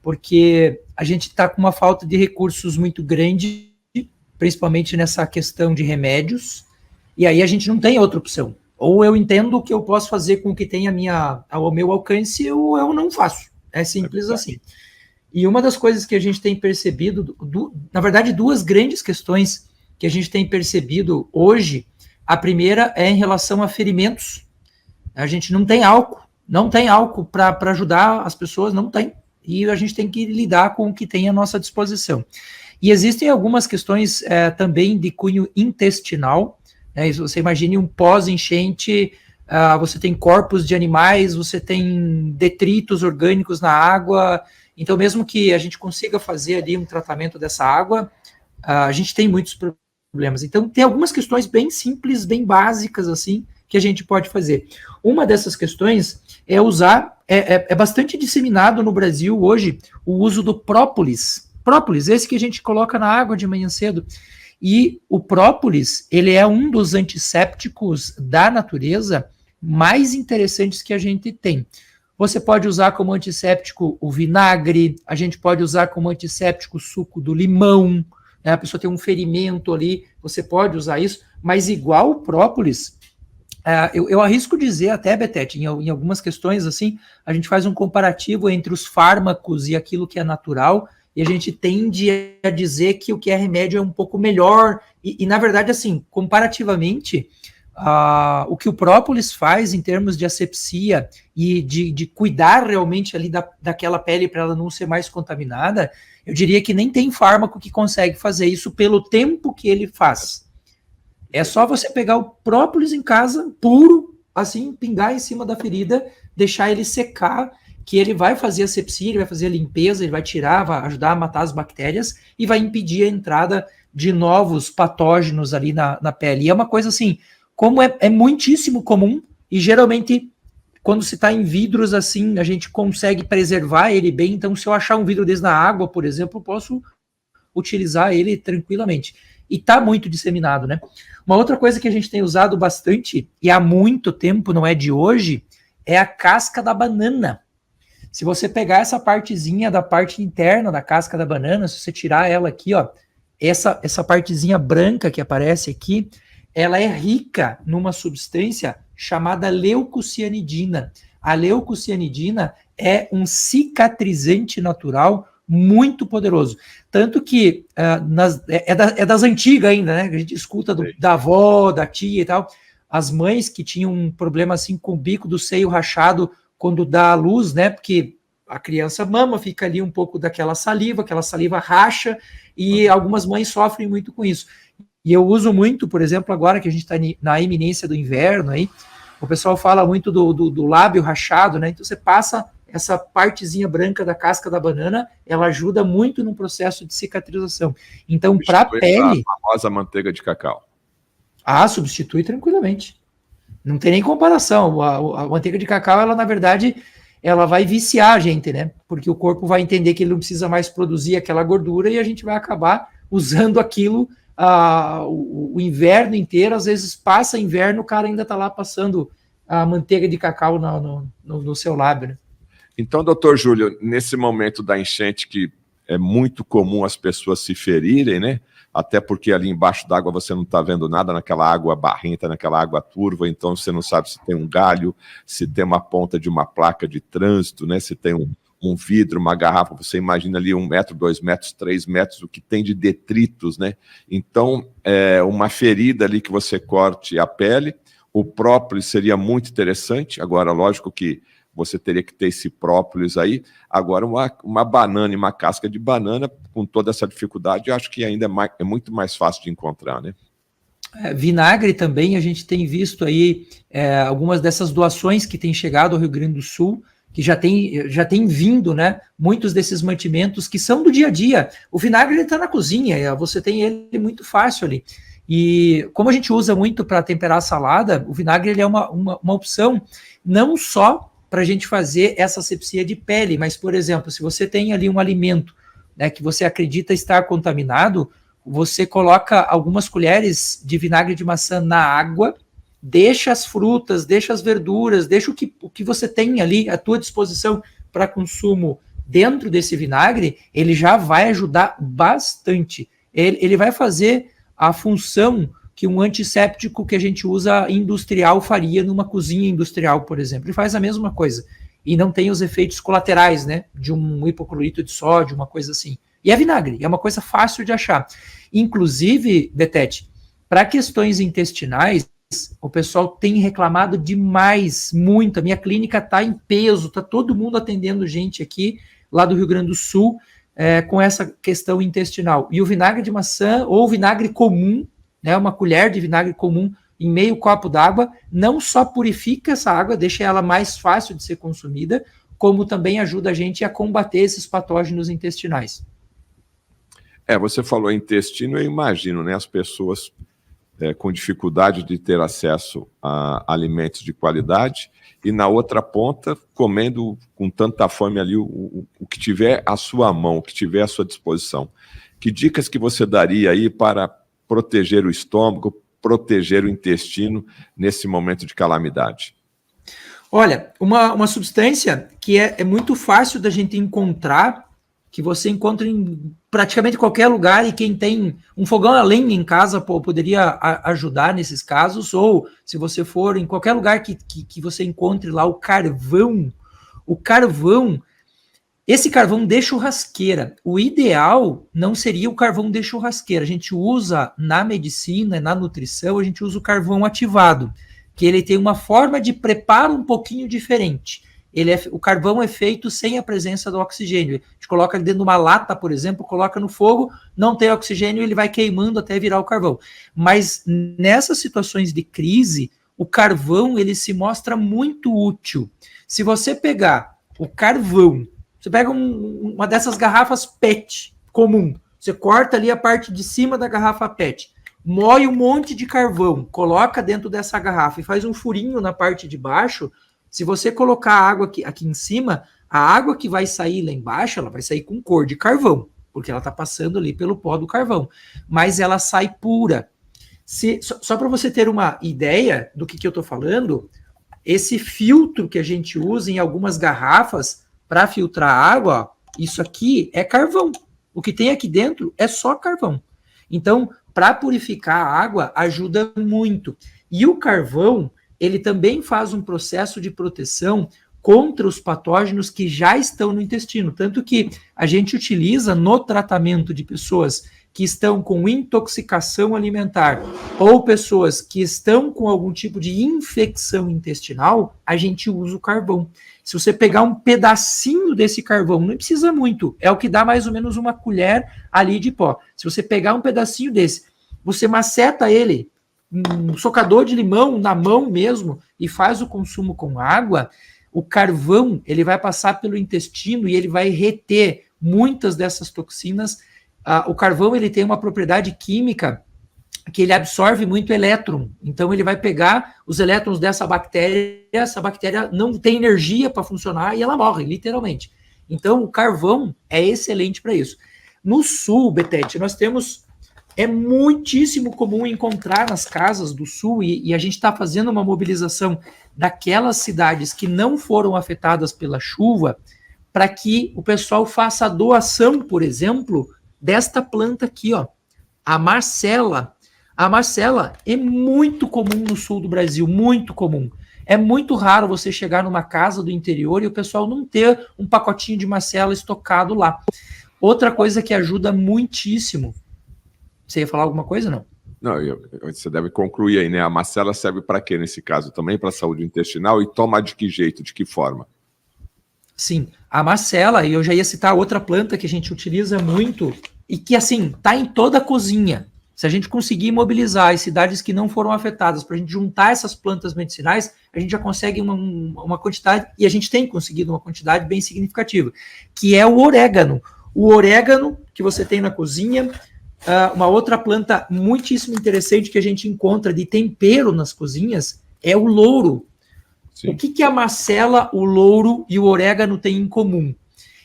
porque a gente está com uma falta de recursos muito grande, principalmente nessa questão de remédios, e aí a gente não tem outra opção. Ou eu entendo o que eu posso fazer com o que tem ao meu alcance, ou eu não faço. É simples assim. E uma das coisas que a gente tem percebido, na verdade, duas grandes questões que a gente tem percebido hoje. A primeira é em relação a ferimentos. A gente não tem álcool para ajudar as pessoas, não tem. E a gente tem que lidar com o que tem à nossa disposição. E existem algumas questões também de cunho intestinal. Você imagine um pós-enchente, você tem corpos de animais, você tem detritos orgânicos na água. Então, mesmo que a gente consiga fazer ali um tratamento dessa água, a gente tem muitos problemas. Então, tem algumas questões bem simples, bem básicas, assim, que a gente pode fazer. Uma dessas questões é usar, é bastante disseminado no Brasil hoje, o uso do própolis. Própolis, esse que a gente coloca na água de manhã cedo. E o própolis, ele é um dos antissépticos da natureza mais interessantes que a gente tem. Você pode usar como antisséptico o vinagre, a gente pode usar como antisséptico o suco do limão, né? A pessoa tem um ferimento ali, você pode usar isso, mas igual o própolis, eu arrisco dizer até, Betete, em algumas questões assim, a gente faz um comparativo entre os fármacos e aquilo que é natural, e a gente tende a dizer que o que é remédio é um pouco melhor, e na verdade, assim, comparativamente, o que o própolis faz em termos de asepsia e de cuidar realmente ali daquela pele para ela não ser mais contaminada, eu diria que nem tem fármaco que consegue fazer isso pelo tempo que ele faz. É só você pegar o própolis em casa, puro, assim, pingar em cima da ferida, deixar ele secar, que ele vai fazer a asepsia, ele vai fazer a limpeza, ele vai tirar, vai ajudar a matar as bactérias e vai impedir a entrada de novos patógenos ali na pele. E é uma coisa assim, como é muitíssimo comum, e geralmente, quando se está em vidros assim, a gente consegue preservar ele bem. Então, se eu achar um vidro desse na água, por exemplo, eu posso utilizar ele tranquilamente. E está muito disseminado, né? Uma outra coisa que a gente tem usado bastante, e há muito tempo, não é de hoje, é a casca da banana. Se você pegar essa partezinha da parte interna da casca da banana, se você tirar ela aqui, ó, essa partezinha branca que aparece aqui, ela é rica numa substância chamada leucocianidina. A leucocianidina é um cicatrizante natural muito poderoso. Tanto que é das antigas ainda, né? A gente escuta da avó, da tia e tal. As mães que tinham um problema assim com o bico do seio rachado quando dá a luz, né? Porque a criança mama, fica ali um pouco daquela saliva, aquela saliva racha, e algumas mães sofrem muito com isso. E eu uso muito, por exemplo, agora que a gente está na iminência do inverno, aí, o pessoal fala muito do lábio rachado, né? Então você passa essa partezinha branca da casca da banana, ela ajuda muito no processo de cicatrização. Então, para a pele... A famosa manteiga de cacau. Substitui tranquilamente. Não tem nem comparação. A manteiga de cacau, ela, na verdade, ela vai viciar a gente, né? Porque o corpo vai entender que ele não precisa mais produzir aquela gordura e a gente vai acabar usando aquilo o inverno inteiro. Às vezes passa inverno, o cara ainda está lá passando a manteiga de cacau no seu lábio, né? Então, doutor Júlio, nesse momento da enchente que é muito comum as pessoas se ferirem, né? Até porque ali embaixo d'água você não está vendo nada, naquela água barrenta, naquela água turva, então você não sabe se tem um galho, se tem uma ponta de uma placa de trânsito, né? Se tem um vidro, uma garrafa, você imagina ali 1 metro, 2 metros, 3 metros, o que tem de detritos, né? Então, uma ferida ali que você corte a pele, o própolis seria muito interessante. Agora, lógico que você teria que ter esse própolis aí. Agora, uma banana e uma casca de banana, com toda essa dificuldade, eu acho que ainda é muito mais fácil de encontrar, né? Vinagre também, a gente tem visto aí algumas dessas doações que têm chegado ao Rio Grande do Sul, que já tem vindo, né? Muitos desses mantimentos que são do dia a dia. O vinagre está na cozinha, você tem ele muito fácil ali. E como a gente usa muito para temperar a salada, o vinagre ele é uma opção não só para a gente fazer essa asepsia de pele, mas, por exemplo, se você tem ali um alimento, né, que você acredita estar contaminado, você coloca algumas colheres de vinagre de maçã na água, deixa as frutas, deixa as verduras, deixa o que você tem ali à tua disposição para consumo dentro desse vinagre, ele já vai ajudar bastante. Ele vai fazer a função que um antisséptico que a gente usa industrial faria numa cozinha industrial, por exemplo. Ele faz a mesma coisa. E não tem os efeitos colaterais, né? De um hipoclorito de sódio, uma coisa assim. E é vinagre, é uma coisa fácil de achar. Inclusive, Betete, para questões intestinais, o pessoal tem reclamado demais, muito. A minha clínica está em peso, está todo mundo atendendo gente aqui, lá do Rio Grande do Sul, com essa questão intestinal. E o vinagre de maçã, ou vinagre comum, né, uma colher de vinagre comum em meio copo d'água, não só purifica essa água, deixa ela mais fácil de ser consumida, como também ajuda a gente a combater esses patógenos intestinais. Você falou intestino, eu imagino, né, as pessoas com dificuldade de ter acesso a alimentos de qualidade, e na outra ponta, comendo com tanta fome ali o que tiver à sua mão, o que tiver à sua disposição. Que dicas que você daria aí para proteger o estômago, proteger o intestino nesse momento de calamidade? Olha, uma substância que é muito fácil da gente encontrar, que você encontra em praticamente qualquer lugar, e quem tem um fogão a lenha em casa poderia ajudar nesses casos, ou se você for em qualquer lugar que você encontre lá o carvão, esse carvão de churrasqueira, o ideal não seria o carvão de churrasqueira, a gente usa na medicina, na nutrição, a gente usa o carvão ativado, que ele tem uma forma de preparo um pouquinho diferente. O carvão é feito sem a presença do oxigênio. A gente coloca ele dentro de uma lata, por exemplo, coloca no fogo, não tem oxigênio, ele vai queimando até virar o carvão. Mas nessas situações de crise, o carvão ele se mostra muito útil. Se você pegar o carvão, você pega uma dessas garrafas PET comum, você corta ali a parte de cima da garrafa PET, moe um monte de carvão, coloca dentro dessa garrafa e faz um furinho na parte de baixo. Se você colocar a água aqui em cima, a água que vai sair lá embaixo, ela vai sair com cor de carvão, porque ela está passando ali pelo pó do carvão. Mas ela sai pura. Só para você ter uma ideia do que eu estou falando, esse filtro que a gente usa em algumas garrafas para filtrar a água, ó, isso aqui é carvão. O que tem aqui dentro é só carvão. Então, para purificar a água, ajuda muito. E o carvão, ele também faz um processo de proteção contra os patógenos que já estão no intestino. Tanto que a gente utiliza no tratamento de pessoas que estão com intoxicação alimentar ou pessoas que estão com algum tipo de infecção intestinal, a gente usa o carvão. Se você pegar um pedacinho desse carvão, não precisa muito, é o que dá mais ou menos uma colher ali de pó. Se você pegar um pedacinho desse, você maceta ele, um socador de limão na mão mesmo, e faz o consumo com água, o carvão ele vai passar pelo intestino e ele vai reter muitas dessas toxinas. O carvão ele tem uma propriedade química que ele absorve muito elétron, então ele vai pegar os elétrons dessa bactéria, essa bactéria não tem energia para funcionar e ela morre, literalmente. Então o carvão é excelente para isso. No sul, Betete, nós temos, é muitíssimo comum encontrar nas casas do sul, e a gente está fazendo uma mobilização daquelas cidades que não foram afetadas pela chuva, para que o pessoal faça a doação, por exemplo, desta planta aqui, ó, a marcela. A marcela é muito comum no sul do Brasil, muito comum. É muito raro você chegar numa casa do interior e o pessoal não ter um pacotinho de marcela estocado lá. Outra coisa que ajuda muitíssimo. Você ia falar alguma coisa, não? Não, você deve concluir aí, né? A marcela serve para quê nesse caso? Também para a saúde intestinal? E toma de que jeito, de que forma? Sim, a marcela, e eu já ia citar outra planta que a gente utiliza muito e que, assim, tá em toda a cozinha. Se a gente conseguir mobilizar as cidades que não foram afetadas para a gente juntar essas plantas medicinais, a gente já consegue uma quantidade, e a gente tem conseguido uma quantidade bem significativa, que é o orégano. O orégano que você tem na cozinha, uma outra planta muitíssimo interessante que a gente encontra de tempero nas cozinhas é o louro. Sim. O que a marcela, o louro e o orégano têm em comum?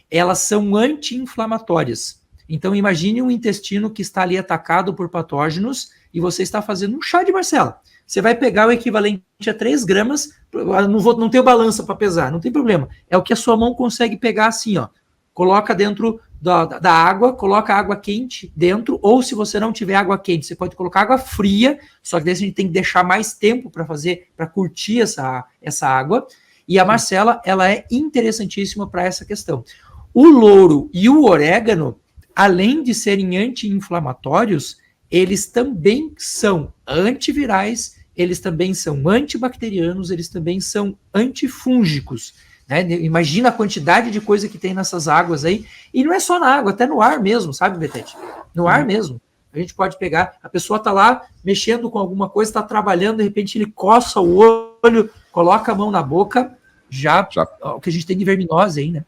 Elas são anti-inflamatórias. Então, imagine um intestino que está ali atacado por patógenos e você está fazendo um chá de marcela. Você vai pegar o equivalente a 3 gramas, não tenho balança para pesar, não tem problema. É o que a sua mão consegue pegar assim, ó, coloca dentro da água, coloca água quente dentro, ou se você não tiver água quente, você pode colocar água fria, só que daí a gente tem que deixar mais tempo para curtir essa água. E a Marcella, ela é interessantíssima para essa questão. O louro e o orégano, além de serem anti-inflamatórios, eles também são antivirais, eles também são antibacterianos, eles também são antifúngicos. Né? Imagina a quantidade de coisa que tem nessas águas aí, e não é só na água, até no ar mesmo, sabe, Betete? No ar mesmo. A gente pode pegar, a pessoa está lá mexendo com alguma coisa, está trabalhando, de repente ele coça o olho, coloca a mão na boca, já o que a gente tem de verminose aí, né?